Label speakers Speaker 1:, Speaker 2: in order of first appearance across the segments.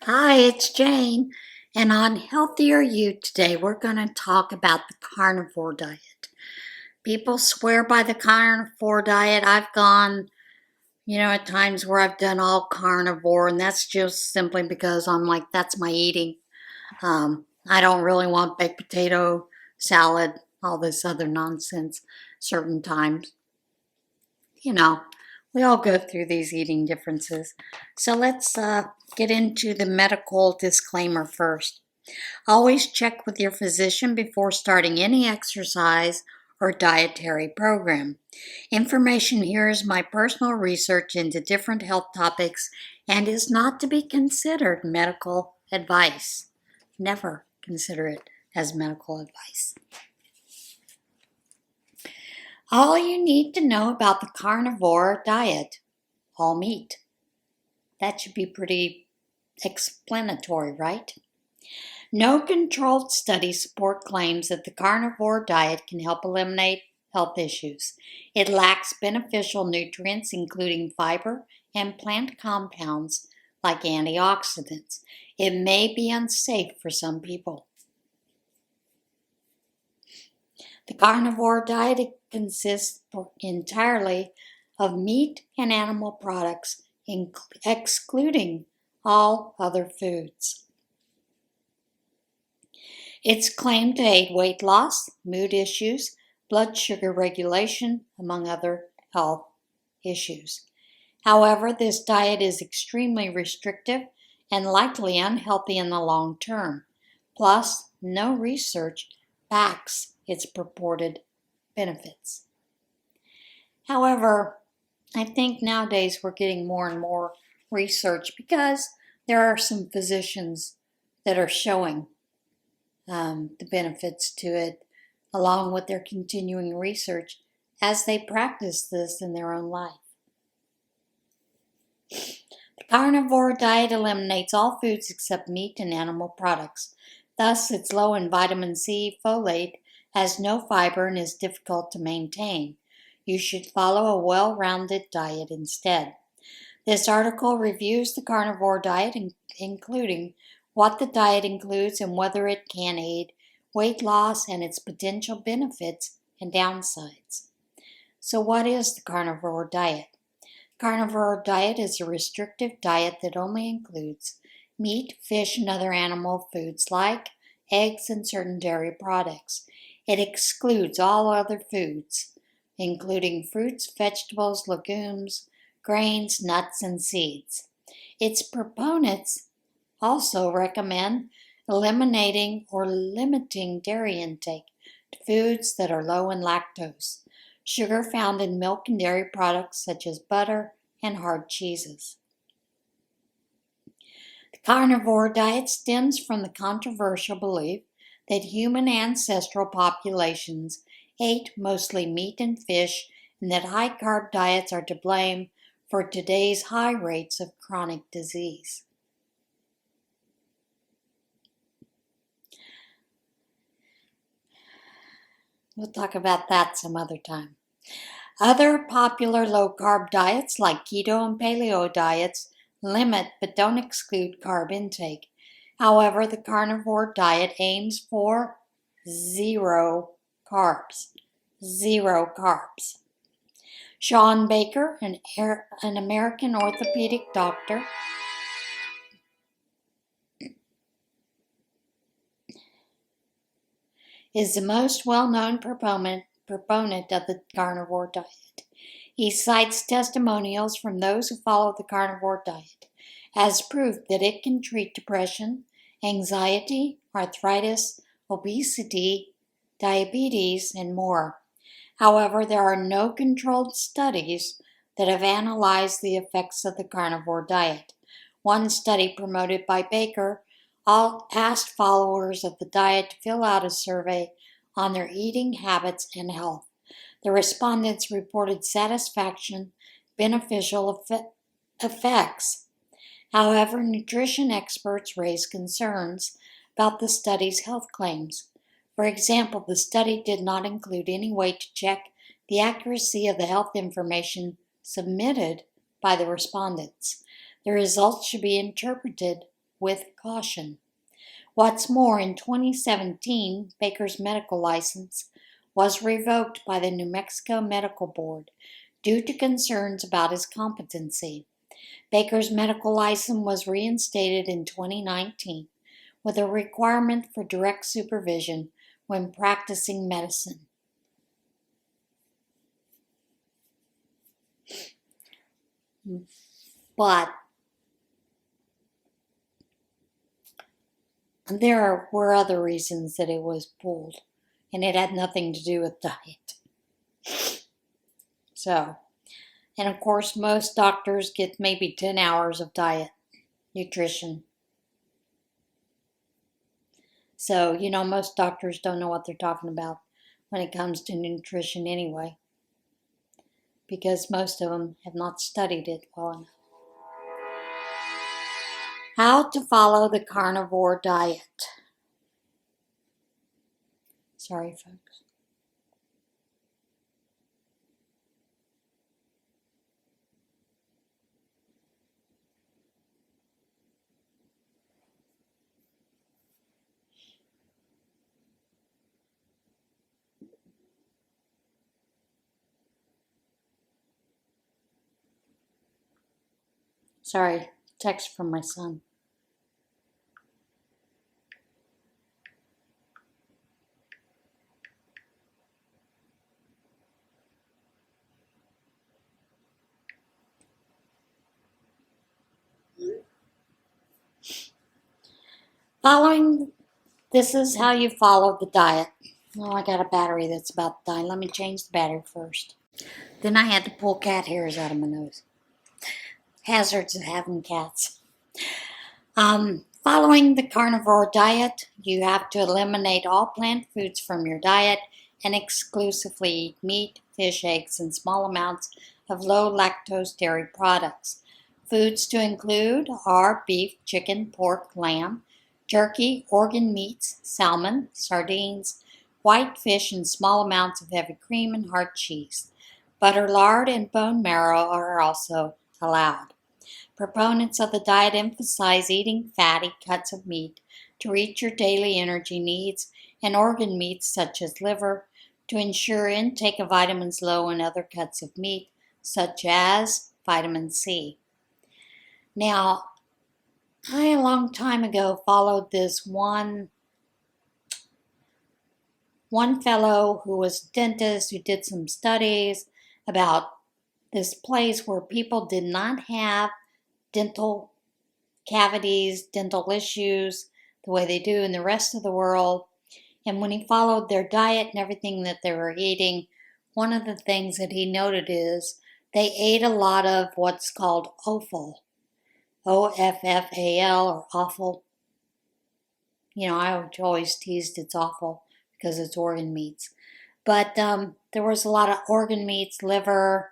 Speaker 1: Hi, it's Jane. And on Healthier You today, we're going to talk about the carnivore diet. People swear by the carnivore diet. I've gone, at times where I've done all carnivore, and that's just simply because I'm like, that's my eating. I don't really want baked potato, salad, all this other nonsense certain times. You know, we all go through these eating differences. So let's get into the medical disclaimer first. Always check with your physician before starting any exercise or dietary program. Information here is my personal research into different health topics and is not to be considered medical advice. Never consider it as medical advice. All you need to know about the carnivore diet: all meat. That should be pretty explanatory, right? No controlled studies support claims that the carnivore diet can help eliminate health issues. It lacks beneficial nutrients, including fiber and plant compounds like antioxidants. It may be unsafe for some people. The carnivore diet consists entirely of meat and animal products, excluding all other foods. It's claimed to aid weight loss, mood issues, blood sugar regulation, among other health issues. However, this diet is extremely restrictive and likely unhealthy in the long term. Plus, no research backs its purported benefits. However, I think nowadays we're getting more and more research because there are some physicians that are showing the benefits to it, along with their continuing research as they practice this in their own life. The carnivore diet eliminates all foods except meat and animal products. Thus, it's low in vitamin C, folate, has no fiber, and is difficult to maintain. You should follow a well-rounded diet instead. This article reviews the carnivore diet, including what the diet includes and whether it can aid weight loss and its potential benefits and downsides. So what is the carnivore diet? Carnivore diet is a restrictive diet that only includes meat, fish, and other animal foods like eggs and certain dairy products. It excludes all other foods, including fruits, vegetables, legumes, grains, nuts, and seeds. Its proponents also recommend eliminating or limiting dairy intake to foods that are low in lactose, sugar found in milk and dairy products such as butter and hard cheeses. The carnivore diet stems from the controversial belief that human ancestral populations ate mostly meat and fish, and that high-carb diets are to blame for today's high rates of chronic disease. We'll talk about that some other time. Other popular low-carb diets like keto and paleo diets limit but don't exclude carb intake. However, the carnivore diet aims for zero carbs. Zero carbs. Sean Baker, an American orthopedic doctor, is the most well-known proponent of the carnivore diet. He cites testimonials from those who follow the carnivore diet as proof that it can treat depression, anxiety, arthritis, obesity, diabetes, and more. However, there are no controlled studies that have analyzed the effects of the carnivore diet. One study promoted by Baker asked followers of the diet to fill out a survey on their eating habits and health. The respondents reported satisfaction, beneficial effects. However, nutrition experts raised concerns about the study's health claims. For example, the study did not include any way to check the accuracy of the health information submitted by the respondents. The results should be interpreted with caution. What's more, in 2017, Baker's medical license was revoked by the New Mexico Medical Board due to concerns about his competency. Baker's medical license was reinstated in 2019 with a requirement for direct supervision when practicing medicine. But there were other reasons that it was pulled, and it had nothing to do with diet. So, and of course, most doctors get maybe 10 hours of diet, nutrition. So, most doctors don't know what they're talking about when it comes to nutrition anyway, because most of them have not studied it well enough. How to follow the carnivore diet. Sorry, folks. Sorry, text from my son. This is how you follow the diet. Oh, I got a battery that's about to die. Let me change the battery first. Then I had to pull cat hairs out of my nose. Hazards of having cats. Following the carnivore diet, you have to eliminate all plant foods from your diet and exclusively eat meat, fish, eggs, and small amounts of low lactose dairy products. Foods to include are beef, chicken, pork, lamb, turkey, organ meats, salmon, sardines, white fish, and small amounts of heavy cream and hard cheese. Butter, lard, and bone marrow are also allowed. Proponents of the diet emphasize eating fatty cuts of meat to reach your daily energy needs and organ meats such as liver to ensure intake of vitamins low in other cuts of meat such as vitamin C. Now, I a long time ago followed this one fellow who was a dentist who did some studies about this place where people did not have dental cavities, dental issues, the way they do in the rest of the world. And when he followed their diet and everything that they were eating, one of the things that he noted is they ate a lot of what's called offal, OFFAL, or offal. I always teased it's awful because it's organ meats. But there was a lot of organ meats, liver,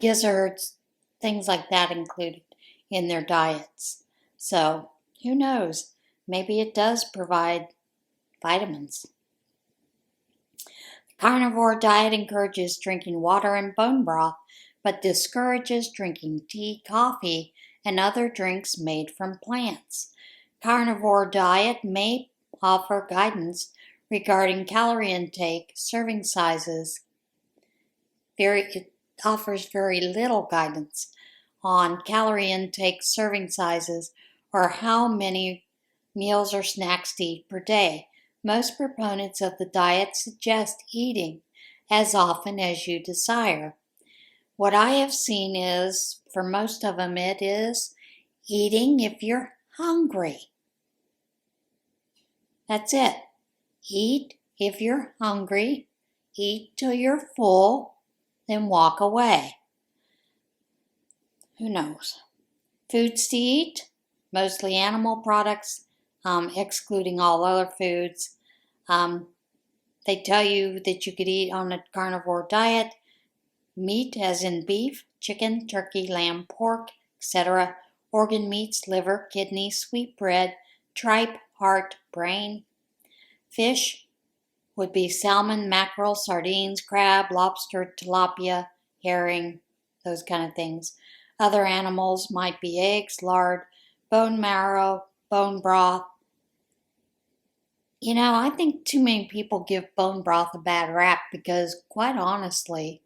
Speaker 1: gizzards, things like that included in their diets. So, who knows? Maybe it does provide vitamins. The carnivore diet encourages drinking water and bone broth, but discourages drinking tea, coffee, and other drinks made from plants. Carnivore diet may offer guidance regarding calorie intake, serving sizes. It offers very little guidance on calorie intake, serving sizes, or how many meals or snacks to eat per day. Most proponents of the diet suggest eating as often as you desire. What I have seen is, for most of them, it is eating if you're hungry. That's it. Eat if you're hungry, eat till you're full, then walk away. Who knows? Foods to eat, mostly animal products, excluding all other foods. They tell you that you could eat on a carnivore diet meat as in beef, chicken, turkey, lamb, pork, etc., organ meats, liver, kidney, sweetbread, tripe, heart, brain. Fish would be salmon, mackerel, sardines, crab, lobster, tilapia, herring, those kind of things. Other animals might be eggs, lard, bone marrow, bone broth. I think too many people give bone broth a bad rap because, quite honestly,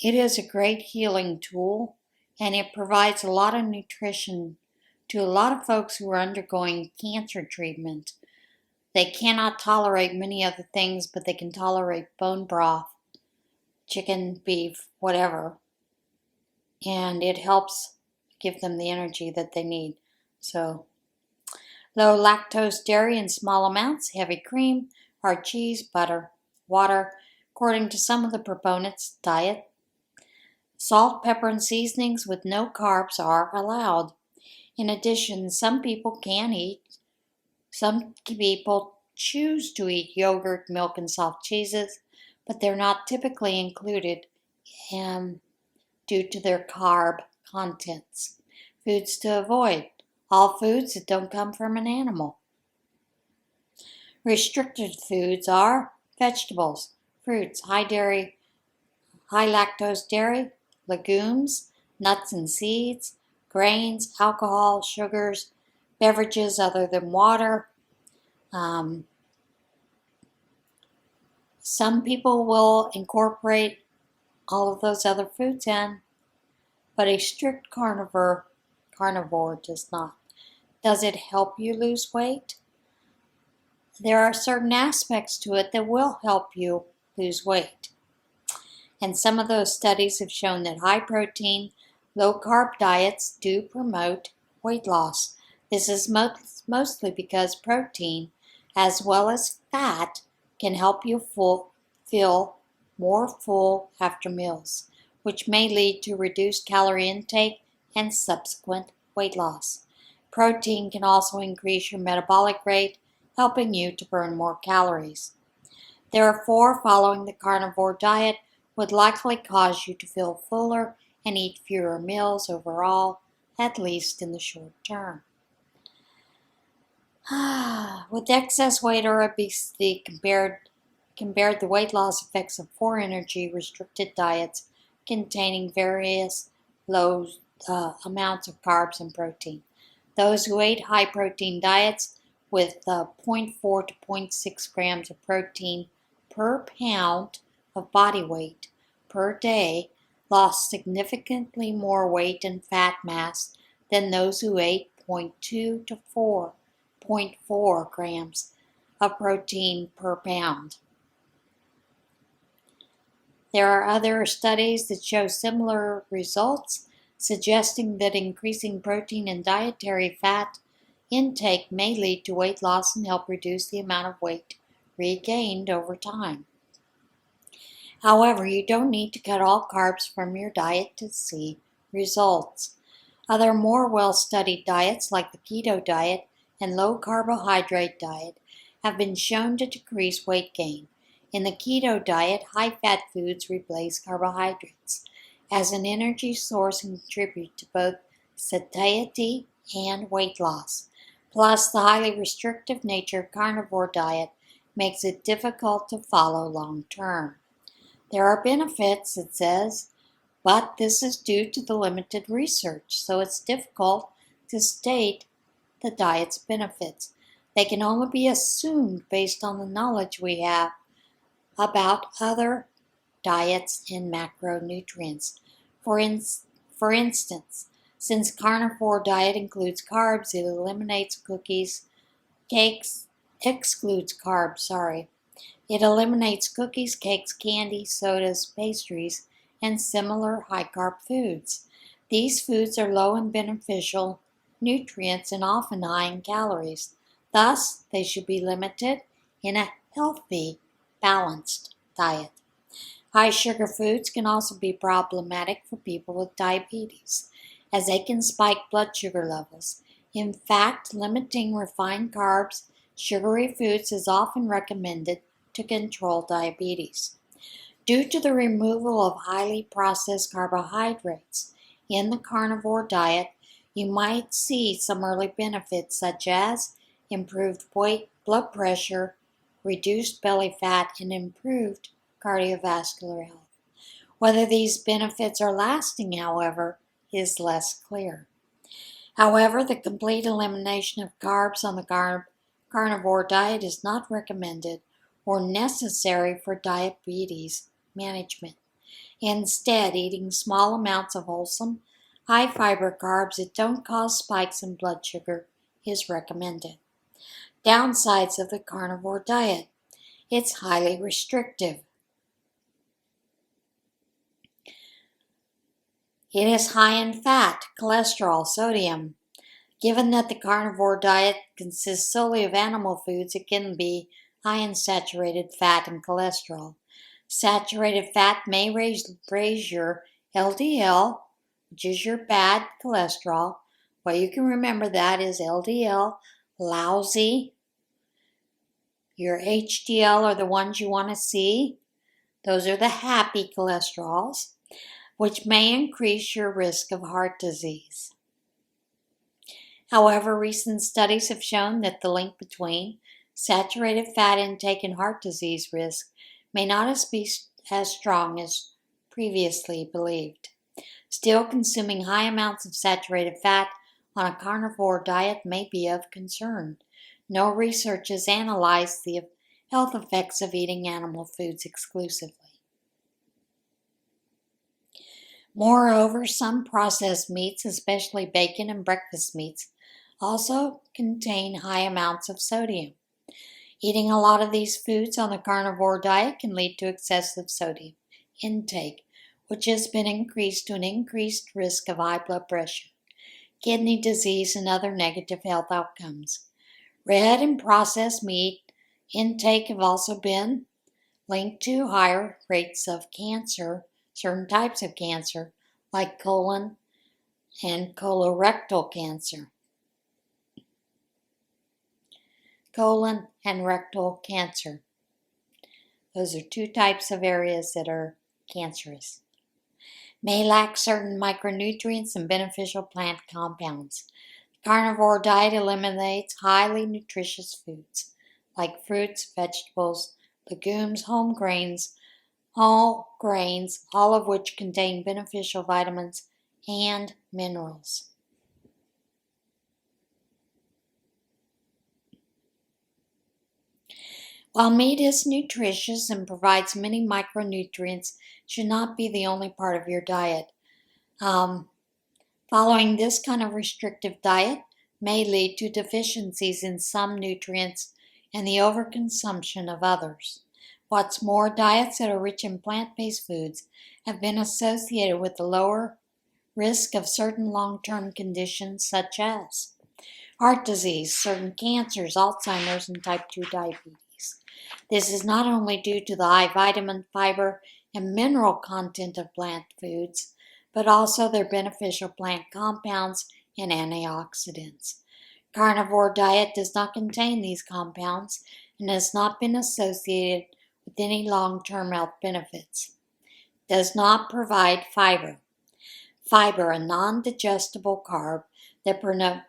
Speaker 1: it is a great healing tool and it provides a lot of nutrition to a lot of folks who are undergoing cancer treatment. They cannot tolerate many other things, but they can tolerate bone broth, chicken, beef, whatever, and it helps give them the energy that they need. So, low lactose dairy in small amounts, heavy cream, hard cheese, butter, water, according to some of the proponents' diet. Salt, pepper, and seasonings with no carbs are allowed. In addition, some people choose to eat yogurt, milk, and soft cheeses, but they're not typically included due to their carb contents. Foods to avoid: all foods that don't come from an animal. Restricted foods are vegetables, fruits, high lactose dairy, legumes, nuts and seeds, grains, alcohol, sugars, beverages other than water. Some people will incorporate all of those other foods in, but a strict carnivore does not. Does it help you lose weight? There are certain aspects to it that will help you lose weight. And some of those studies have shown that high protein, low carb diets do promote weight loss. This is mostly because protein, as well as fat, can help you feel more full after meals, which may lead to reduced calorie intake and subsequent weight loss. Protein can also increase your metabolic rate, helping you to burn more calories. Therefore, following the carnivore diet would likely cause you to feel fuller and eat fewer meals overall, at least in the short term. With excess weight or obesity compared the weight loss effects of 4 energy restricted diets containing various low amounts of carbs and protein. Those who ate high protein diets with 0.4 to 0.6 grams of protein per pound of body weight per day lost significantly more weight and fat mass than those who ate 0.2 to 4.4 grams of protein per pound. There are other studies that show similar results, suggesting that increasing protein and dietary fat intake may lead to weight loss and help reduce the amount of weight regained over time. However, you don't need to cut all carbs from your diet to see results. Other more well-studied diets like the keto diet and low carbohydrate diet have been shown to decrease weight gain. In the keto diet, high-fat foods replace carbohydrates as an energy source and contribute to both satiety and weight loss. Plus, the highly restrictive nature of carnivore diet makes it difficult to follow long term. There are benefits, it says, but this is due to the limited research, so it's difficult to state the diet's benefits. They can only be assumed based on the knowledge we have about other diets and macronutrients. For instance, since carnivore diet includes carbs, it eliminates It eliminates cookies, cakes, candy, sodas, pastries, and similar high-carb foods. These foods are low in beneficial nutrients and often high in calories. Thus, they should be limited in a healthy, balanced diet. High sugar foods can also be problematic for people with diabetes, as they can spike blood sugar levels. In fact, limiting refined carbs, sugary foods is often recommended to control diabetes. Due to the removal of highly processed carbohydrates in the carnivore diet, you might see some early benefits such as improved blood pressure, reduced belly fat, and improved cardiovascular health. Whether these benefits are lasting, however, is less clear. However, the complete elimination of carbs on the carnivore diet is not recommended or necessary for diabetes management. Instead, eating small amounts of wholesome, high-fiber carbs that don't cause spikes in blood sugar is recommended. Downsides of the carnivore diet. It's highly restrictive. It is high in fat, cholesterol, sodium. Given that the carnivore diet consists solely of animal foods, it can be high in saturated fat and cholesterol. Saturated fat may raise your LDL, which is your bad cholesterol. What you can remember that is LDL, lousy. Your HDL are the ones you want to see. Those are the happy cholesterols, which may increase your risk of heart disease. However, recent studies have shown that the link between saturated fat intake and heart disease risk may not be as strong as previously believed. Still, consuming high amounts of saturated fat on a carnivore diet may be of concern. No research has analyzed the health effects of eating animal foods exclusively. Moreover, some processed meats, especially bacon and breakfast meats, also contain high amounts of sodium. Eating a lot of these foods on the carnivore diet can lead to excessive sodium intake, which has been increased to an increased risk of high blood pressure, kidney disease, and other negative health outcomes. Red and processed meat intake have also been linked to higher rates of cancer, certain types of cancer, like colon and colorectal cancer. Colon and rectal cancer. Those are two types of areas that are cancerous. May lack certain micronutrients and beneficial plant compounds. The carnivore diet eliminates highly nutritious foods like fruits, vegetables, legumes, whole grains, all of which contain beneficial vitamins and minerals. While meat is nutritious and provides many micronutrients, it should not be the only part of your diet. Following this kind of restrictive diet may lead to deficiencies in some nutrients and the overconsumption of others. What's more, diets that are rich in plant-based foods have been associated with a lower risk of certain long-term conditions such as heart disease, certain cancers, Alzheimer's, and type 2 diabetes. This is not only due to the high vitamin, fiber, and mineral content of plant foods, but also their beneficial plant compounds and antioxidants. Carnivore diet does not contain these compounds and has not been associated with any long-term health benefits. Does not provide fiber. Fiber, a non-digestible carb that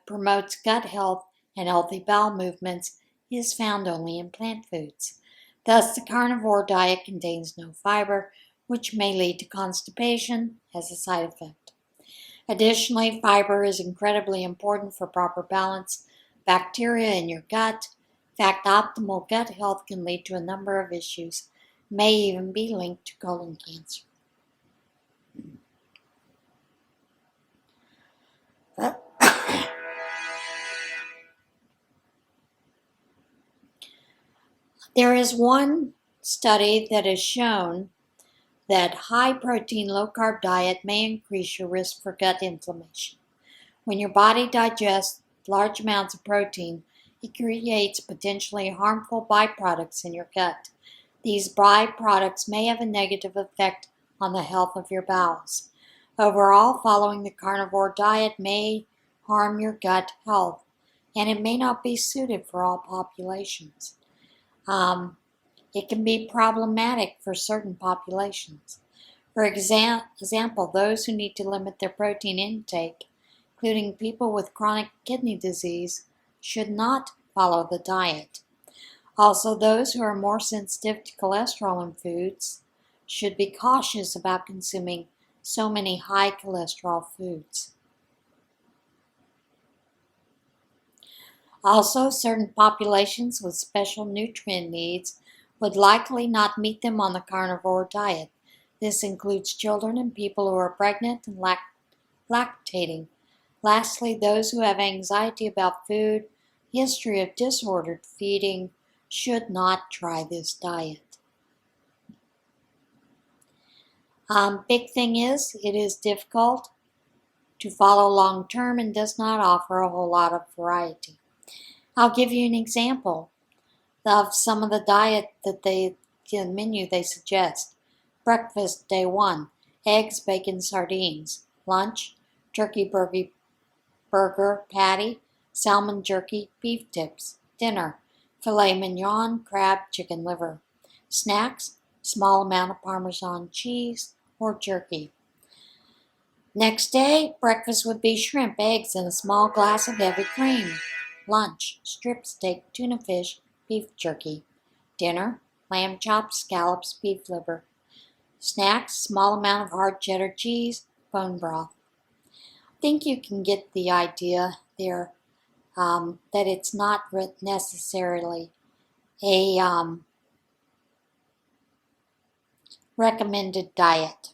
Speaker 1: promotes gut health and healthy bowel movements, is found only in plant foods. Thus, the carnivore diet contains no fiber, which may lead to constipation as a side effect. Additionally, fiber is incredibly important for proper balance of bacteria in your gut. In fact, optimal gut health can lead to a number of issues, may even be linked to colon cancer. There is one study that has shown that high-protein, low-carb diet may increase your risk for gut inflammation. When your body digests large amounts of protein, it creates potentially harmful byproducts in your gut. These byproducts may have a negative effect on the health of your bowels. Overall, following the carnivore diet may harm your gut health, and it may not be suited for all populations. It can be problematic for certain populations. For example, those who need to limit their protein intake, including people with chronic kidney disease, should not follow the diet. Also, those who are more sensitive to cholesterol in foods should be cautious about consuming so many high cholesterol foods. Also, certain populations with special nutrient needs would likely not meet them on the carnivore diet. This includes children and people who are pregnant and lactating. Lastly, those who have anxiety about food, history of disordered feeding, should not try this diet. Big thing is, it is difficult to follow long term and does not offer a whole lot of variety. I'll give you an example of some of the diet that the menu they suggest. Breakfast, day 1, eggs, bacon, sardines. Lunch, turkey burger patty, salmon jerky, beef tips. Dinner, filet mignon, crab, chicken liver. Snacks, small amount of Parmesan cheese or jerky. Next day, breakfast would be shrimp, eggs, and a small glass of heavy cream. Lunch, strip steak, tuna fish, beef jerky. Dinner, lamb chops, scallops, beef liver. Snacks, small amount of hard cheddar cheese, bone broth. I think you can get the idea there that it's not necessarily a recommended diet.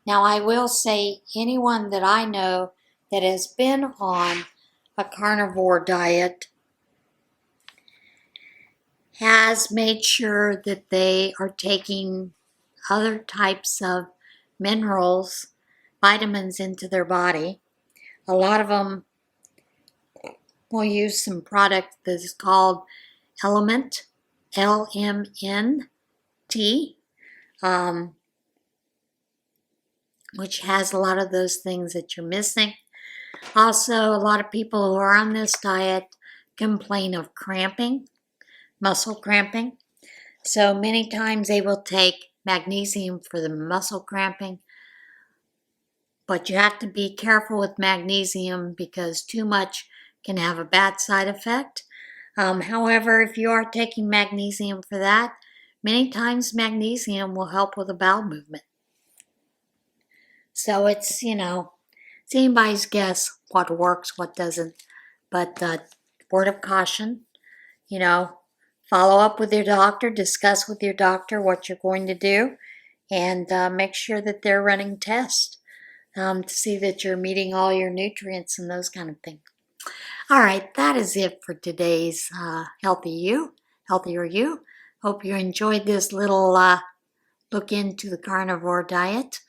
Speaker 1: Now, I will say anyone that I know that has been on a carnivore diet has made sure that they are taking other types of minerals, vitamins into their body. A lot of them will use some product that is called Element, LMNT, which has a lot of those things that you're missing. Also, a lot of people who are on this diet complain of cramping, muscle cramping. So many times they will take magnesium for the muscle cramping. But you have to be careful with magnesium because too much can have a bad side effect. However, if you are taking magnesium for that, many times magnesium will help with a bowel movement. So it's anybody's guess what works, what doesn't. But word of caution, follow up with your doctor, discuss with your doctor what you're going to do, and make sure that they're running tests to see that you're meeting all your nutrients and those kind of things. All right, that is it for today's Healthier You. Hope you enjoyed this little look into the carnivore diet.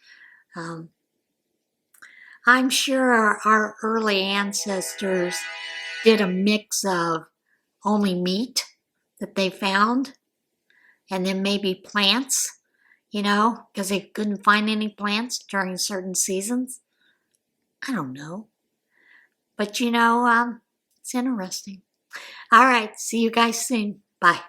Speaker 1: I'm sure our early ancestors did a mix of only meat that they found and then maybe plants, because they couldn't find any plants during certain seasons. I don't know. But it's interesting. All right, see you guys soon. Bye.